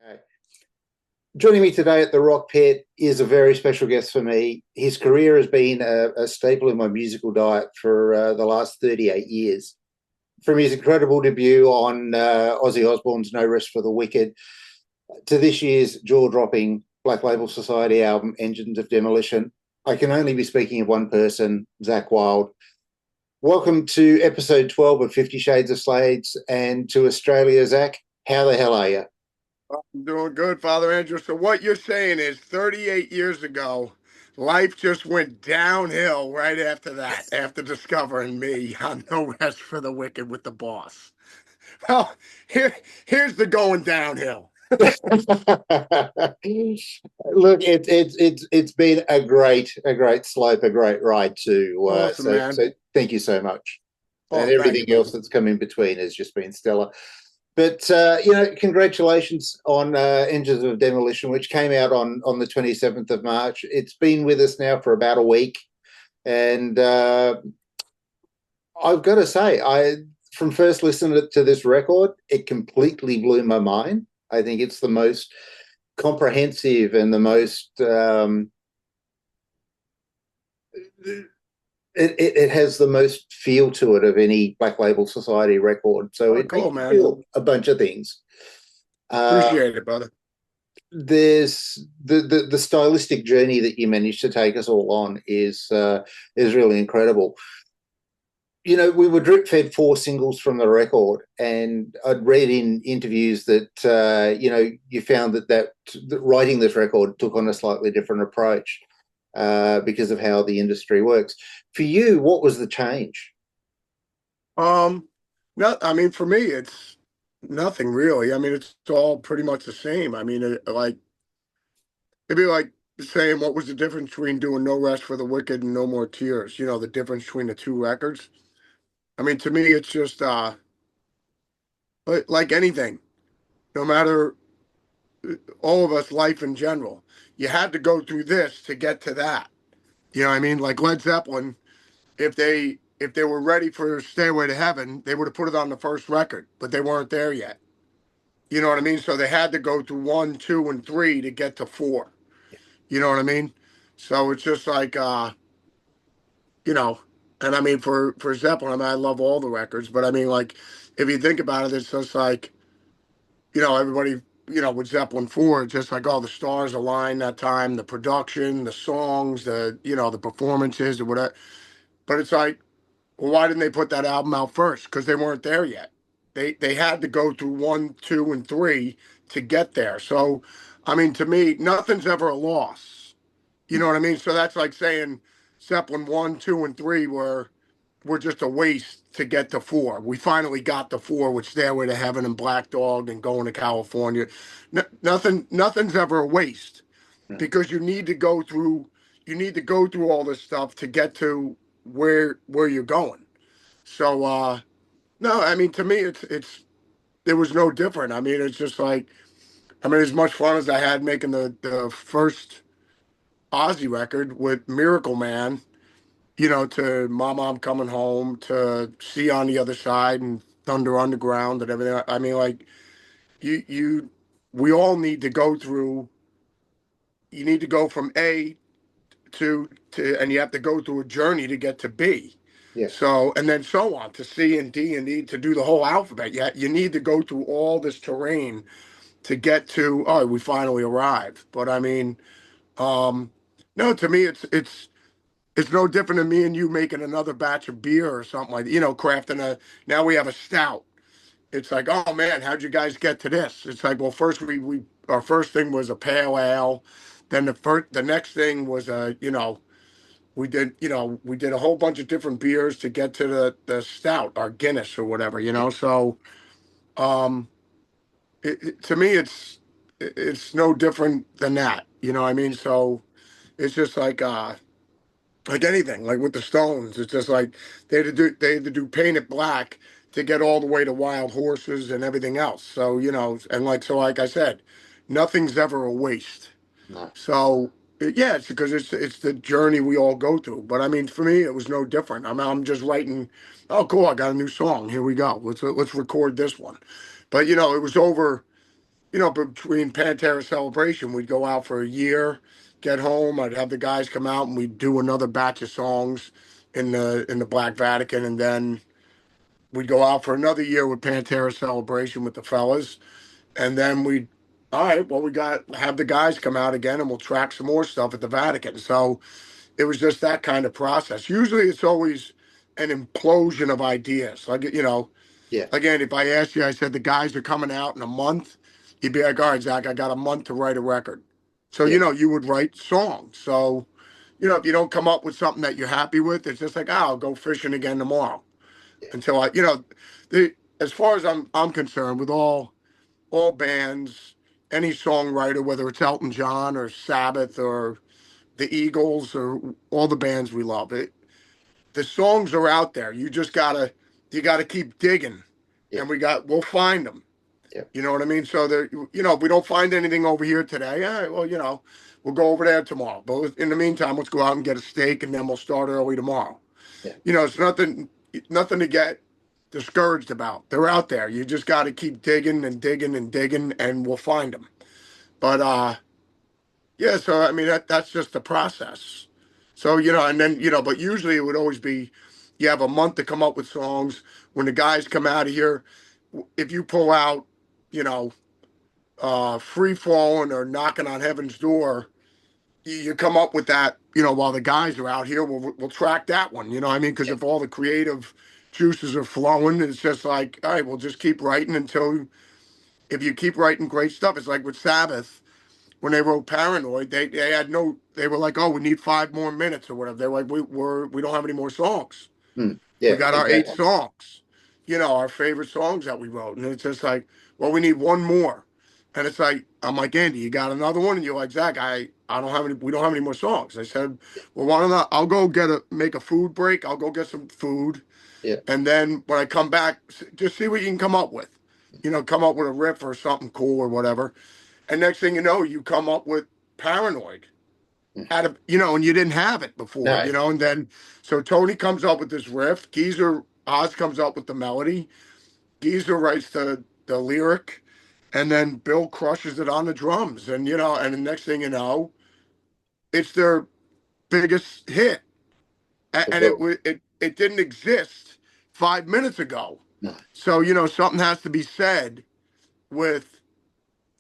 Okay. Joining me today at the Rock Pit is a very special guest for me. His career has been a staple in my musical diet for the last 38 years. From his incredible debut on Ozzy Osbourne's No Rest for the Wicked to this year's jaw-dropping Black Label Society album, Engines of Demolition, I can only be speaking of one person, Zakk Wylde. Welcome to episode 12 of 50 Shades of Slaids and to Australia, Zakk. How the hell are you? I'm doing good, Father Andrew. So what you're saying is 38 years ago, life just went downhill right after that, after discovering me on No Rest for the Wicked with the boss. Well, here's the going downhill. Look, it's been a great slope, a great ride too. Awesome, man. So thank you so much, Oh, and thank you, everything else brother. that's come in between has just been stellar. But congratulations on Engines of Demolition, which came out on the 27th of March. It's been with us now for about a week, and I've got to say, I from first listening to this record, it completely blew my mind. I think it's the most comprehensive and the most it has the most feel to it of any Black Label Society record. So Oh, it makes cool, you man. feel a bunch of things. Uh, Appreciate it, brother. there's the stylistic journey that you managed to take us all on is really incredible. You know, we were drip fed four singles from the record, and I'd read in interviews that you found that writing this record took on a slightly different approach because of how the industry works. For you, what was the change? Um, no, I mean, for me, it's nothing really. I mean, it's all pretty much the same. I mean, it'd be like saying what was the difference between doing No Rest for the Wicked and No More Tears? You know, the difference between the two records. I mean, to me, it's just like anything, no matter all of us, life in general, you had to go through this to get to that. You know what I mean? Like Led Zeppelin, if they were ready for Stairway to Heaven, they would have put it on the first record, but they weren't there yet. You know what I mean? So they had to go through one, two, and three to get to four. You know what I mean? So it's just like you know, and I mean for Zeppelin, I mean I love all the records, but I mean like if you think about it, it's just like everybody, with Zeppelin 4, it's just like all the stars aligned that time, the production, the songs, the performances or whatever. But it's like, well, why didn't they put that album out first? Because they weren't there yet. They had to go through one, two, and three to get there. So, I mean, to me, nothing's ever a loss. You know what I mean? So that's like saying Zeppelin 1, 2, and 3 were just a waste to get to four. We finally got to four with Stairway to Heaven and Black Dog and Going to California. Nothing's ever a waste because you need to go through all this stuff to get to where you're going. So no, I mean to me it was no different. I mean it's just like I mean as much fun as I had making the first Ozzy record with Miracle Man, to Mama I'm Coming Home, to See on the Other Side and Thunder Underground and everything. I mean, like we all need to go through. You need to go from A and you have to go through a journey to get to B. Yes. So and then so on to C and D and E to do the whole alphabet. You need to go through all this terrain to get to. Oh, we finally arrived. But I mean, no, to me it's no different than me and you making another batch of beer or something like that, crafting now we have a stout. It's like, oh man, how'd you guys get to this? It's like, well, first we our first thing was a pale ale. Then the next thing was we did a whole bunch of different beers to get to the stout, our Guinness or whatever. So, um, to me, it's no different than that. You know what I mean? So it's just like anything, like with the Stones, it's just like they had to do Paint It Black to get all the way to Wild Horses and everything else. So and like I said, nothing's ever a waste. No. So yeah, it's because it's the journey we all go through. But I mean, for me, it was no different. I'm just writing. Oh, cool! I got a new song. Here we go. Let's record this one. But it was over. between Pantera Celebration, we'd go out for a year, get home, I'd have the guys come out and we'd do another batch of songs in the Black Vatican, and then we'd go out for another year with Pantera Celebration with the fellas, and then we'd all right, well we got have the guys come out again and we'll track some more stuff at the Vatican. So it was just that kind of process. Usually it's always an implosion of ideas. Like, Yeah, again, if I asked you, I said the guys are coming out in a month, you'd be like, all right, Zach, I got a month to write a record. So, yeah, you would write songs. So, if you don't come up with something that you're happy with, it's just like, oh, I'll go fishing again tomorrow. yeah, Until the as far as I'm concerned, with all bands, any songwriter, whether it's Elton John or Sabbath or the Eagles or all the bands we love, the songs are out there. You gotta keep digging, yeah, and we'll find them. yeah, You know what I mean? So if we don't find anything over here today, all right, well, we'll go over there tomorrow. But in the meantime, let's go out and get a steak, and then we'll start early tomorrow. yeah, It's nothing to get discouraged about. They're out there. You just got to keep digging and digging and digging, and we'll find them. But yeah. So I mean, that's just the process. So and then but usually it would always be, you have a month to come up with songs. When the guys come out of here, if you pull out, you know, free falling or knocking on heaven's door, you come up with that, while the guys are out here, we'll track that one. You know what I mean? Because yeah, if all the creative juices are flowing, it's just like, all right, we'll just keep writing until, if you keep writing great stuff, it's like with Sabbath when they wrote Paranoid, they were like, oh, we need 5 more minutes or whatever. They're like, we don't have any more songs. We yeah, got our eight exactly. songs, our favorite songs that we wrote. And it's just like, well, we need one more. And it's like, I'm like, Andy, you got another one? And you're like, Zach, I don't have any, we don't have any more songs. I said, well, why don't I'll go make a food break. I'll go get some food. Yeah, And then when I come back, just see what you can come up with. Come up with a riff or something cool or whatever. And next thing you know, you come up with Paranoid mm, and you didn't have it before, no, and then so Tony comes up with this riff, Oz comes up with the melody, Geezer writes the lyric, and then Bill crushes it on the drums, and the next thing you know, it's their biggest hit, for and sure. it didn't exist 5 minutes ago. No, So something has to be said with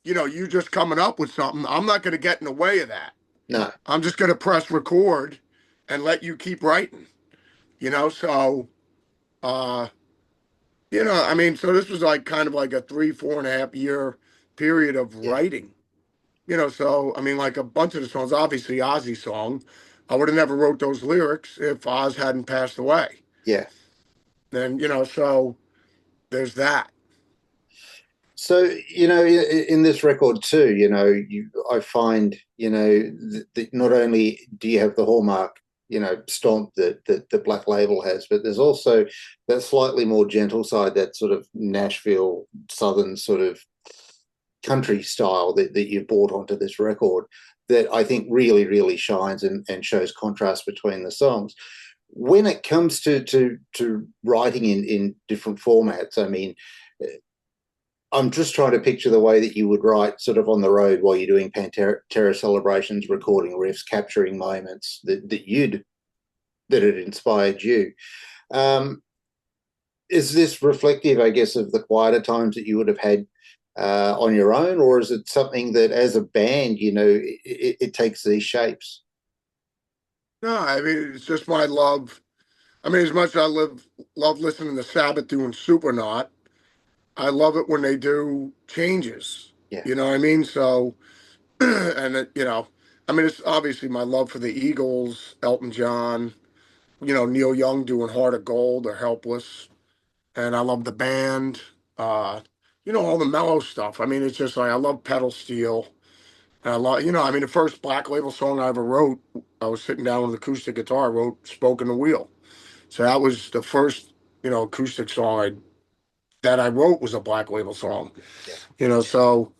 you just coming up with something. I'm not going to get in the way of that. no, I'm just going to press record and let you keep writing, So, uh, I mean, so this was like kind of like a 3, 4.5 year period of yeah, writing, So, I mean, like a bunch of the songs, obviously Ozzy's song, I would have never wrote those lyrics if Oz hadn't passed away. yeah. Then, so there's that. So, in this record too, I find, that not only do you have the hallmark, stomp that the Black Label has, but there's also that slightly more gentle side, that sort of Nashville Southern sort of country style that you've brought onto this record that I think really, really shines and shows contrast between the songs. When it comes to writing in different formats, I mean, I'm just trying to picture the way that you would write sort of on the road while you're doing Pantera celebrations, recording riffs, capturing moments that had inspired you. Um, is this reflective, I guess, of the quieter times that you would have had on your own, or is it something that, as a band, it takes these shapes? No, I mean, it's just my love. I mean, as much as love listening to Sabbath doing Supernaut, I love it when they do changes. Yeah, You know what I mean? So, and I mean, it's obviously my love for the Eagles, Elton John, Neil Young doing Heart of Gold or Helpless, and I love the band. Uh, all the mellow stuff. I mean, it's just like I love pedal steel. And I love, I mean, the first Black Label song I ever wrote, I was sitting down with an acoustic guitar, I wrote "Spoke in the Wheel." So that was the first, acoustic song that I wrote was a Black Label song. yeah, So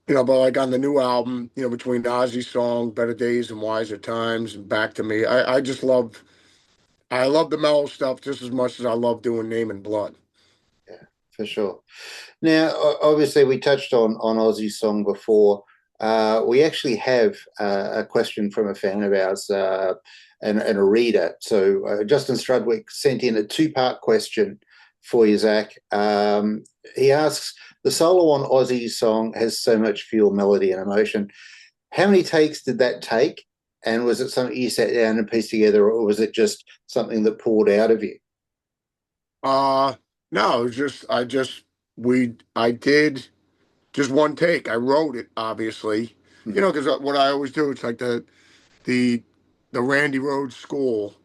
but like on the new album, between Ozzy's song "Better Days and Wiser Times" and "Back to Me," I love the mellow stuff just as much as I love doing "Name and Blood." yeah. for sure. Now, obviously, we touched on Ozzy's song before. We actually have a question from a fan of ours and a reader. So Justin Strudwick sent in a two-part question for you, Zakk. He asks, the solo on Ozzy's song has so much feel, melody, and emotion. How many takes did that take? And was it something you sat down and pieced together, or was it just something that poured out of you? Uh, no, it was just I did just one take. I wrote it, obviously, Hmm. because what I always do, it's like the the Randy Rhodes School,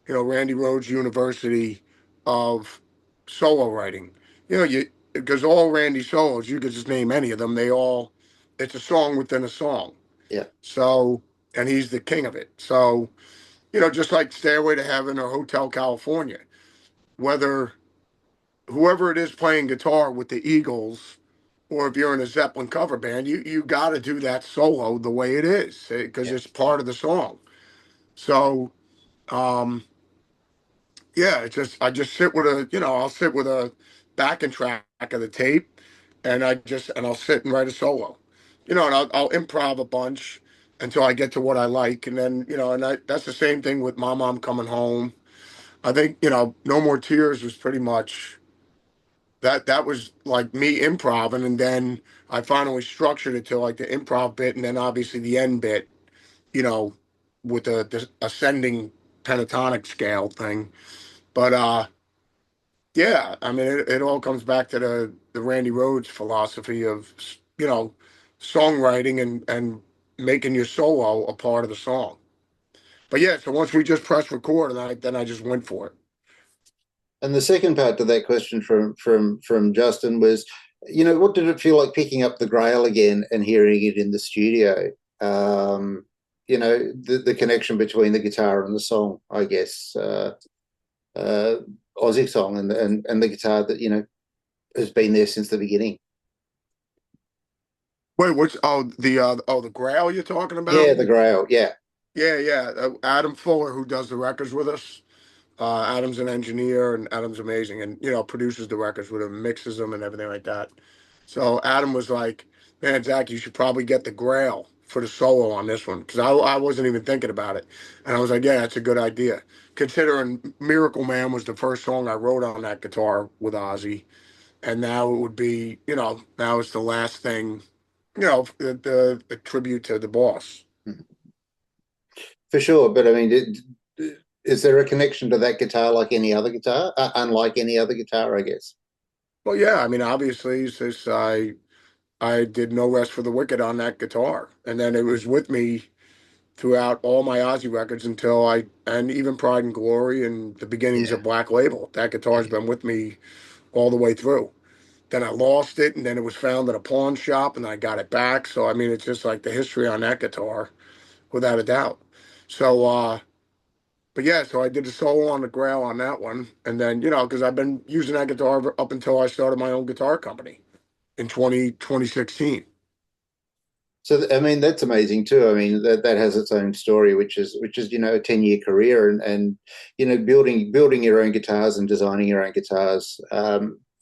Randy Rhodes University of solo writing. You because all Randy solos, you could just name any of them. It's a song within a song. Yeah, So, and he's the king of it. So, just like Stairway to Heaven or Hotel California, whether whoever it is playing guitar with the Eagles, or if you're in a Zeppelin cover band, you got to do that solo the way it is because yeah. it's part of the song. So, um, yeah, I just sit with I'll sit with a backing track of the tape, and I'll sit and write a solo, and I'll improv a bunch until I get to what I like, and then that's the same thing with Mom Coming Home. I think No More Tears was pretty much that was like me improvising, and then I finally structured it to like the improv bit, and then obviously the end bit, you know, with the ascending pentatonic scale thing. But yeah, I mean, it all comes back to the Randy Rhodes philosophy of you know songwriting and making your solo a part of the song. But yeah, so once we just pressed record, and then I just went for it. And the second part to that question from Justin was, what did it feel like picking up the Grail again and hearing it in the studio? The connection between the guitar and the song, I guess, uh, Aussie song and the guitar that has been there since the beginning. Wait, the Grail you're talking Yeah, about? the Grail. Yeah, Yeah, yeah. Adam Fuller, who does the records with us. Adam's an engineer, and Adam's amazing, and produces the records with him, mixes them, and everything like that. So Adam was like, "Man, Zakk, you should probably get the Grail for the solo on this one," because I wasn't even thinking about it, and I was like, "Yeah, that's a good idea." Considering Miracle Man was the first song I wrote on that guitar with Ozzy, and now it would be, now it's the last thing, the tribute to the boss. for sure. But I mean, is there a connection to that guitar like any other guitar, unlike any other guitar, I guess? Well, yeah, I mean, obviously, since I did No Rest for the Wicked on that guitar, and then it was with me throughout all my Ozzy records and even Pride and Glory and the beginnings Yeah, of Black Label. That guitar's been with me all the way through. Then I lost it, and then it was found at a pawn shop, and I got it back. So I mean, it's just like the history on that guitar, without a doubt. So, but yeah, so I did a solo on the Grail on that one, and then because I've been using that guitar up until I started my own guitar company in 2016. so I mean that's amazing too. I mean that has its own story, which is a 10-year career and building your own guitars and designing your own guitars.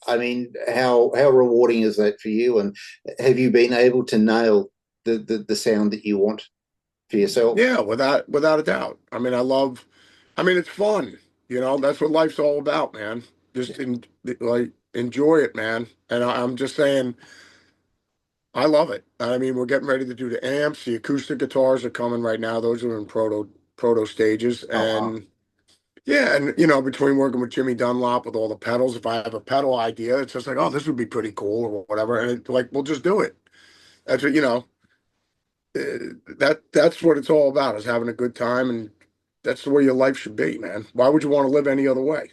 I mean, how rewarding is that for you? And have you been able to nail the sound that you want for yourself? Yeah, without a doubt. I mean, it's fun. That's what life's all about, man. Just like enjoy it, man. And I'm just saying, I love it. I mean, we're getting ready to do the amps. The acoustic guitars are coming right now. Those are in proto stages. Oh wow. And yeah, and between working with Jimmy Dunlop with all the pedals, if I have a pedal idea, it's just like, oh, this would be pretty cool or whatever. And like, we'll just do it. That's what that's what it's all about is having a good time, and that's the way your life should be, man. Why would you want to live any other way?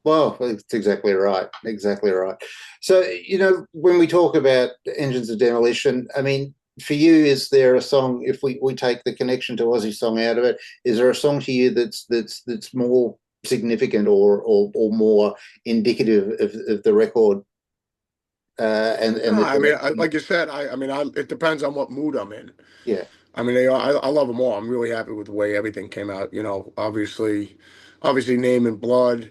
Well, that's exactly right. Exactly right. So, when we talk about Engines of Demolition, I mean, for you, is there a song, if we take the connection to Ozzy song out of it, is there a song to you that's more significant or more indicative of the record and No, the I mean, direction? like you said, it depends on what mood I'm in. Yeah. I mean, I love them all. I'm really happy with the way everything came out. Obviously, Name in Blood.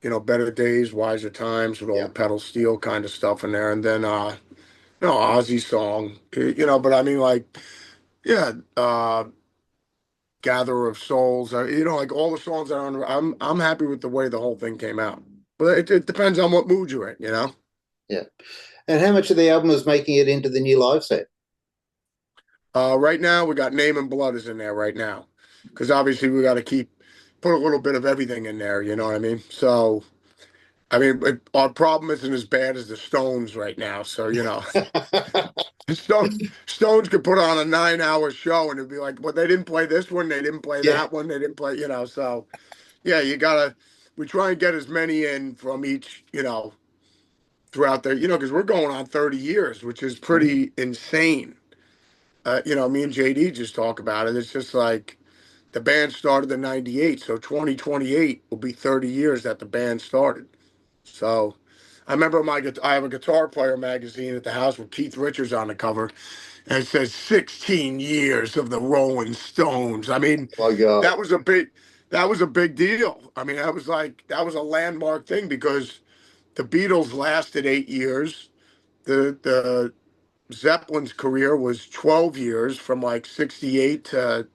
Better Days, Wiser Times with all Yeah. the pedal steel kind of stuff in there. And then, Ozzy song, but I mean, like, yeah, Gatherer of Souls, like all the songs that are on, I'm happy with the way the whole thing came out. But it depends on what mood you're in. Yeah. And how much of the album is making it into the new live set? Right now, we got Name and Blood is in there right now. Because obviously, we got to put a little bit of everything in there, you know what I mean? So, I mean, our problem isn't as bad as the Stones right now. So, Stones could put on a 9-hour show and it'd be like, well, they didn't play this one, they didn't play Yeah. that one, they didn't play, so yeah, we try and get as many in from each, throughout there, because we're going on 30 years, which is Mhm. pretty insane. Me and JD just talk about it. It's just like the band started in 98, so 2028 will be 30 years that the band started. So I remember I have a Guitar Player magazine at the house with Keith Richards on the cover, and it says 16 years of the Rolling Stones. I mean, Oh my God. that was a big that was a big deal. I mean, that was a landmark thing because the Beatles lasted 8 years. The Zeppelin's career was 12 years from like 68 to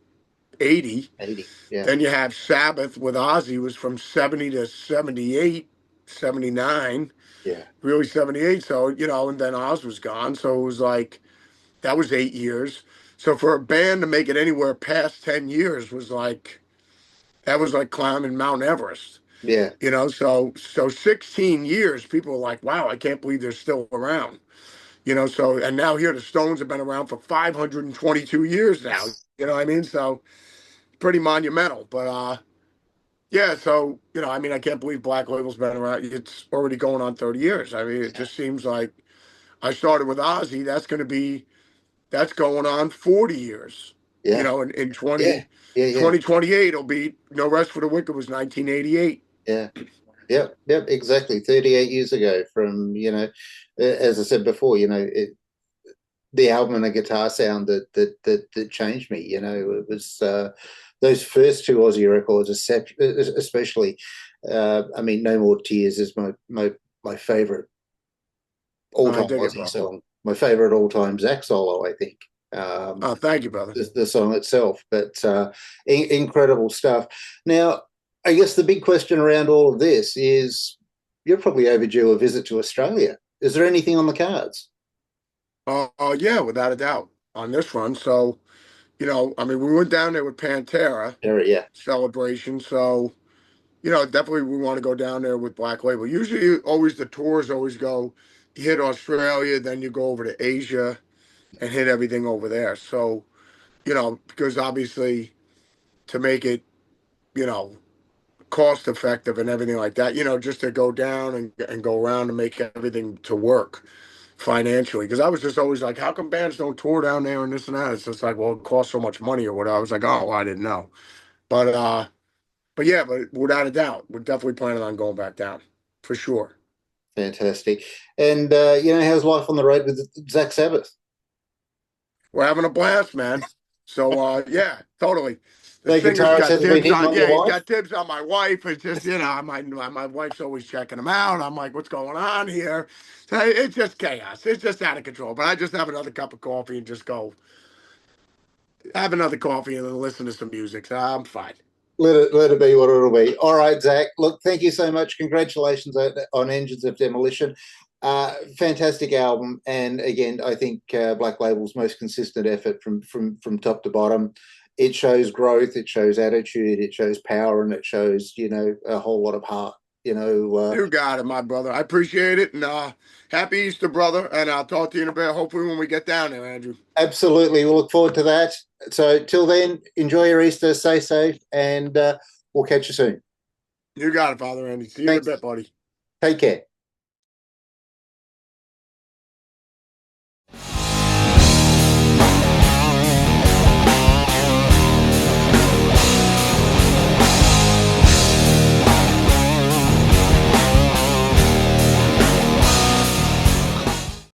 80. 80. Yeah. Then you have Sabbath with Ozzy was from 70 to 78, 79, Yeah. really 78. So, and then Oz was gone. So it was like, that was 8 years. So for a band to make it anywhere past 10 years that was like climbing Mount Everest. Yeah. So 16 years, people are like, wow, I can't believe they're still around. And now here the Stones have been around for 522 years now. You know what I mean? So pretty monumental. But yeah, so I mean, I can't believe Black Label's been around. It's already going on 30 years. I mean, it just seems like I started with Ozzy. That's going on 40 years. Yeah. In Yeah. 20, Yeah. Yeah. 2028, it'll be No Rest for the Wicked was 1988. Yeah. Yep. Yep. Exactly. 38 years ago from, as I said before, the album and the guitar sound that changed me. It was those first two Aussie records, especially. I mean, No More Tears is my favorite all I time dig it, Aussie bro. song. My favorite all time Zakk solo, I think. Oh, thank you, brother. The song itself, but incredible stuff. Now, I guess the big question around all of this is you're probably overdue a visit to Australia. Is there anything on the cards? Yeah, without a doubt on this run. So, I mean, we went down there with Pantera Yeah. celebration. So, definitely we want to go down there with Black Label. Usually, always the tours always go, you hit Australia, then you go over to Asia and hit everything over there. So, because obviously to make it, you know, cost effective and everything like that, just to go down and go around and make everything to work financially. Because I was just always like, how come bands don't tour down there and this and that? It's just like, well, it costs so much money or whatever. I was like, oh, well, I didn't know. But yeah, but without a doubt, we're definitely planning on going back down for sure. Fantastic. And how's life on the road with Zach Sabbath? We're having a blast, man. So yeah, totally. The No singer's guitarist got hasn't been dibs hitting on. on your Yeah, he's wife? got dibs on my wife. It's just my wife's always checking him out. I'm like, what's going on here? So it's just chaos. It's just out of control. But I just have another cup of coffee and just go have another coffee and then listen to some music. So I'm fine. Let it be what it'll be. All right, Zach. Look, thank you so much. Congratulations on Engines of Demolition. Fantastic album, and again, I think Black Label's most consistent effort from top to bottom. It shows growth, it shows attitude, it shows power, and it shows a whole lot of heart. You got it, my brother. I appreciate it. And happy Easter, brother. And I'll talk to you in a bit, hopefully, when we get down there, Andrew. Absolutely, we'll look forward to that. So till then, enjoy your Easter, stay safe, and we'll catch you soon. You got it, Father Andy. See you in a Thanks. bit, buddy. Take care.